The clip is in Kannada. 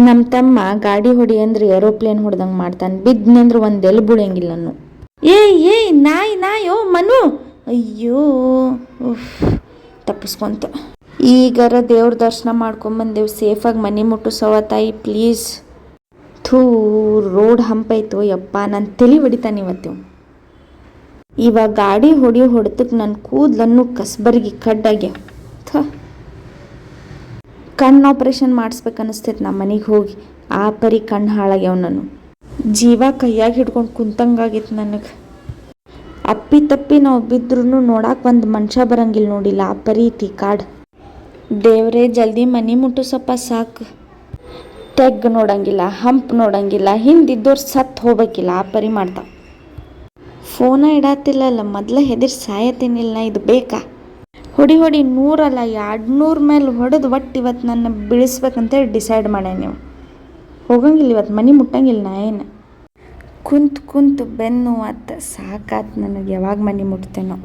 ನಮ್ಮ ತಮ್ಮ ಗಾಡಿ ಹೊಡಿ ಅಂದ್ರೆ ಏರೋಪ್ಲೇನ್ ಹೊಡೆದಂಗೆ ಮಾಡ್ತಾನೆ. ಬಿದ್ನಂದ್ರೆ ಒಂದು ಎಲ್ಲಿ ಬೀಳಂಗಿಲ್ಲ ನಾನು. ಏಯ್ ನಾಯೋ ಮನು, ಅಯ್ಯೋ ತಪ್ಪಿಸ್ಕೊಂತ. ಈಗರ ದೇವ್ರ ದರ್ಶನ ಮಾಡ್ಕೊಂಬಂದೇವು, ಸೇಫಾಗಿ ಮನೆ ಮುಟ್ಟಿಸವ ತಾಯಿ ಪ್ಲೀಸ್. ಥೂ, ರೋಡ್ ಹಂಪೈತು ಯಪ್ಪ, ನಾನು ತಲೆ ಹೊಡಿತಾನೆ ಇವತ್ತು. ಇವಾಗ ಗಾಡಿ ಹೊಡೆತಕ್ಕೆ ನನ್ನ ಕೂದಲನ್ನು ಕಸ್ಬರ್ಗಿ ಕಡ್ಡಾಗ್ಯಾವ. ಕಣ್ಣು ಆಪ್ರೇಷನ್ ಮಾಡಿಸ್ಬೇಕನ್ನಿಸ್ತೈತೆ ನಮ್ಮ ಮನೆಗೆ ಹೋಗಿ. ಆ ಪರಿ ಕಣ್ಣು ಹಾಳಾಗ್ಯಾವ. ನಾನು ಜೀವ ಕೈಯಾಗಿ ಹಿಡ್ಕೊಂಡು ಕುಂತಂಗಾಗಿತ್ತು ನನಗೆ. ಅಪ್ಪಿ ನಾವು ಬಿದ್ರೂ ನೋಡಕ್ಕೆ ಒಂದು ಮನುಷ್ಯ ಬರಂಗಿಲ್ಲ ನೋಡಿಲ್ಲ, ಆ ಪರಿ ಐತಿ ಕಾಡು. ದೇವ್ರೇ ಜಲ್ದಿ ಮನೆ ಮುಟ್ಟಿಸಪ್ಪ ಸಾಕು. ತೆಗ್ ನೋಡಂಗಿಲ್ಲ, ಹಂಪ್ ನೋಡಂಗಿಲ್ಲ, ಹಿಂದಿದ್ದವ್ರು ಸತ್ತು ಹೋಗ್ಬೇಕಿಲ್ಲ, ಆ ಪರಿ ಮಾಡ್ತಾವ. ಫೋನ ಇಡತ್ತಿಲ್ಲಲ್ಲ, ಮೊದಲೇ ಹೆದರಿ ಸಾಯತ್ತೇನಿಲ್ಲ. ಇದು ಬೇಕಾ? ಹೊಡಿ 100 ಅಲ್ಲ 200 ಮೇಲೆ ಹೊಡೆದು ಒಟ್ಟು ಇವತ್ತು ನನ್ನ ಬೀಳಿಸ್ಬೇಕಂತೇಳಿ ಡಿಸೈಡ್ ಮಾಡ್ಯಾನ. ನೀವು ಹೋಗಂಗಿಲ್ಲ ಇವತ್ತು, ಮನೆ ಮುಟ್ಟಂಗಿಲ್ಲ. ನಾ ಏನು ಕುಂತು ಬೆನ್ನು ಅತ್ತ ಸಾಕಾತು ನನಗೆ. ಯಾವಾಗ ಮನೆ ಮುಟ್ತೇನೋ.